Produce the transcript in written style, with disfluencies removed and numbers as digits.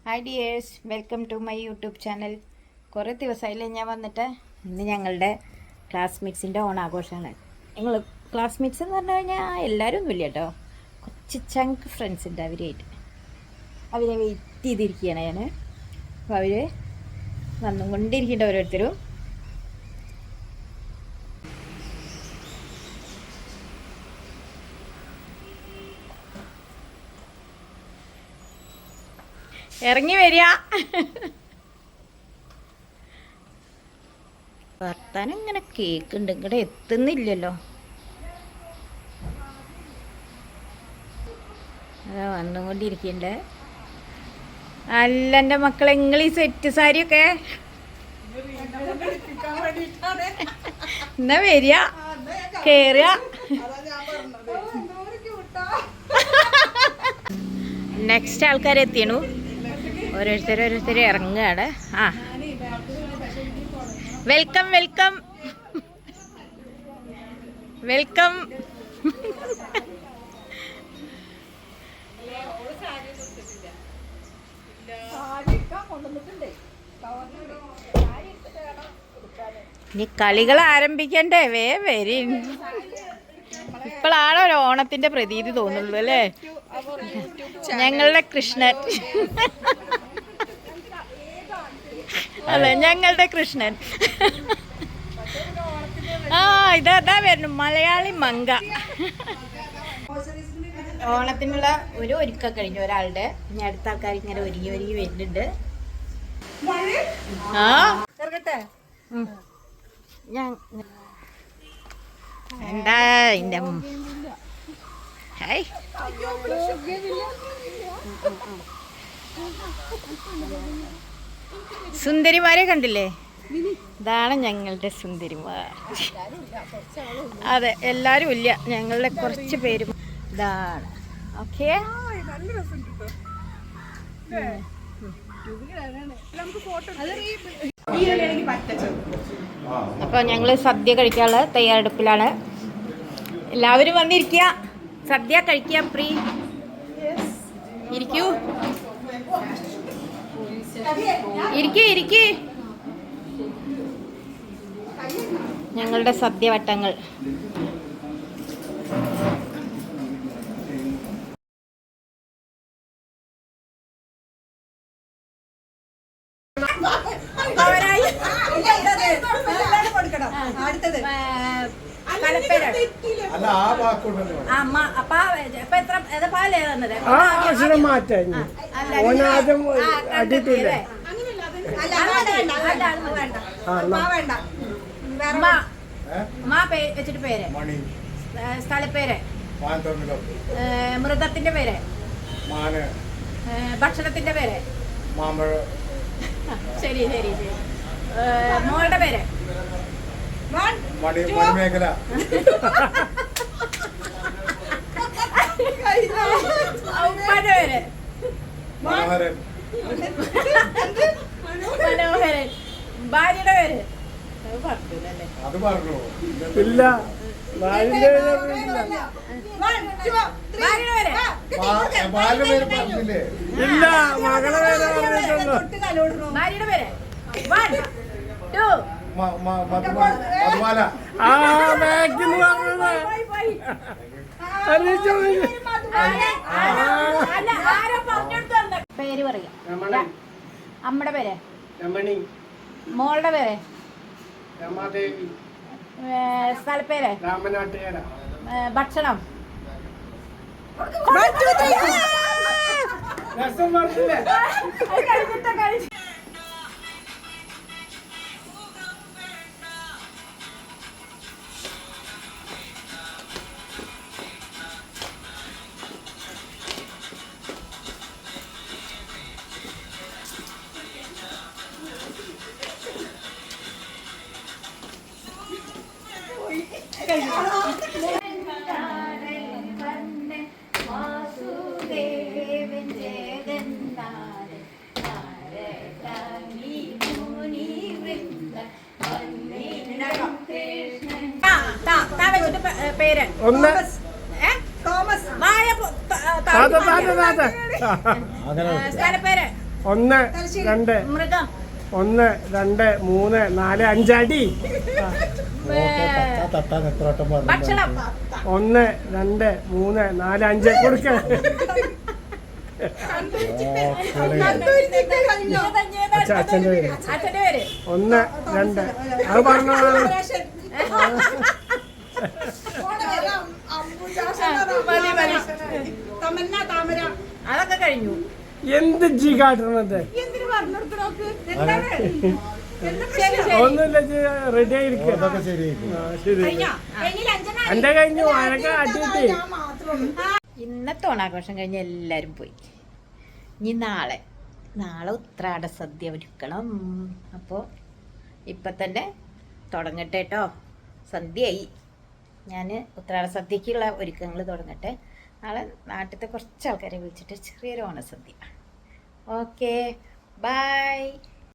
Hi dears, welcome to my YouTube channel. കുറേ ദിവസമായില്ലേ ഞാൻ വന്നിട്ട്. ഇന്ന് ഞങ്ങളുടെ ക്ലാസ്മേറ്റ്സിൻ്റെ ഓണാഘോഷമാണ്. ഞങ്ങൾ ക്ലാസ്മേറ്റ്സ് എന്ന് പറഞ്ഞു കഴിഞ്ഞാൽ എല്ലാവരും ഒന്നുമില്ല കേട്ടോ, കുറച്ച് ചങ്ക് ഫ്രണ്ട്സ് ഉണ്ട്. അവരെ വെയിറ്റ് ചെയ്തിരിക്കുകയാണ് ഞാൻ. അപ്പോൾ അവർ വന്നുകൊണ്ടിരിക്കേണ്ട ഓരോരുത്തരും. ഇറങ്ങി വരിക. വർത്താനം ഇങ്ങനെ കേക്കുണ്ട്, ഇങ്ങടെ എത്തുന്നില്ലല്ലോ. അതാ വന്നുകൊണ്ടിരിക്കണ്ടേ. അല്ല എൻ്റെ മക്കളെ, നിങ്ങൾ ഈ സെറ്റ് സാരിയൊക്കെ എന്നാ വരിക, കേറുക. നെക്സ്റ്റ് ആൾക്കാർ എത്തിയണു. ഓരോരുത്തർ ഇറങ്ങുകയാണ്. ആ, വെൽക്കം വെൽക്കം വെൽക്കം. ഇനി കളികൾ ആരംഭിക്കണ്ടേ? വരി. ഇപ്പോഴാണ് ഒരു ഓണത്തിന്റെ പ്രതീതി തോന്നുള്ളൂ അല്ലേ? ഞങ്ങളുടെ കൃഷ്ണൻ അല്ലേ, ഞങ്ങളുടെ കൃഷ്ണൻ. ആ, ഇതാ വരുന്നു മലയാളി മങ്ക. ഓണത്തിനുള്ള ഒരു ഒരുക്കം കഴിഞ്ഞു ഒരാളുടെ. ഇനി അടുത്ത ആൾക്കാർ ഇങ്ങനെ ഒരുങ്ങി വരുന്നുണ്ട്. ആ, ഞാൻ എന്താ എൻ്റെ ഹായ്. സുന്ദരിമാരെ കണ്ടില്ലേ? ഇതാണ് ഞങ്ങളുടെ സുന്ദരിമാർ. അതെ, എല്ലാവരും ഇല്ല, ഞങ്ങളുടെ കുറച്ച് പേരും ഇതാണ്. ഓക്കെ, അപ്പോൾ ഞങ്ങൾ സദ്യ കഴിക്കാനുള്ള തയ്യാറെടുപ്പിലാണ്. എല്ലാവരും വന്നിരിക്കുക, സദ്യ കഴിക്കാം. പ്രീ ഇരിക്കൂ, ഇരിക്കേ. ഞങ്ങളുടെ സദ്യവട്ടങ്ങൾ. വെച്ചിട്ട് പേര്, സ്ഥലപ്പേര്, മൃഗത്തിന്റെ പേര്, ഭക്ഷണത്തിന്റെ പേര്. ശരി. മോളുടെ പേര്, മണിമേഖല. ഉപ്പാന്റെ പേര് മനോഹരൻ. ഭാര്യയുടെ പേര് അത് പറഞ്ഞു ഇല്ല. ഭാര്യയുടെ പേര് പറഞ്ഞില്ലേ? ഇല്ല, മകളെ പേര് പറഞ്ഞിട്ടുള്ളൂ. ഭാര്യയുടെ പേര് 1 2 മധുമാല. ആ, ബാക്കിന്ന് പറഞ്ഞത് പേര് പറയാം. അമ്മയുടെ പേര് രമണി. മോളുടെ പേര് രമാദേവി. സ്ഥലപ്പേര് രാമനാട്ടുകര. ഭക്ഷണം രസം പറഞ്ഞില്ലേ? പേര് ഒന്ന് തോമസ്. സ്ഥലപ്പേര് 1 2 മൃഗം 1 2 3 4 5 അടി തട്ടാൻ എത്ര വട്ടം പറഞ്ഞു ഭക്ഷണം 1 2 3 4 5 കൊടുക്ക അച്ഛൻ്റെ പേര് അച്ഛൻ്റെ പേര് 1 2 അത് പറഞ്ഞതാണ് അതൊക്കെ കഴിഞ്ഞു. എന്ത് ജി കാട്ടണത് ഒന്നുമില്ല റെഡി ആയിരിക്കും അതൊക്കെ ശരിയായിരിക്കും ശരി എന്റെ കഴിഞ്ഞു അതൊക്കെ അടിയിട്ട് ഇന്നത്തെ ഓണാഘോഷം കഴിഞ്ഞ് എല്ലാവരും പോയി. ഇനി നാളെ ഉത്രാട സദ്യ ഒരുക്കണം. അപ്പോൾ ഇപ്പം തന്നെ തുടങ്ങട്ടെ കേട്ടോ. സദ്യയായി. ഞാൻ ഉത്രാട സദ്യക്കുള്ള ഒരുക്കങ്ങൾ തുടങ്ങട്ടെ. നാളെ നാട്ടിലത്തെ കുറച്ച് ആൾക്കാരെ വിളിച്ചിട്ട് ചെറിയൊരു ഓണസദ്യ. Okay, by.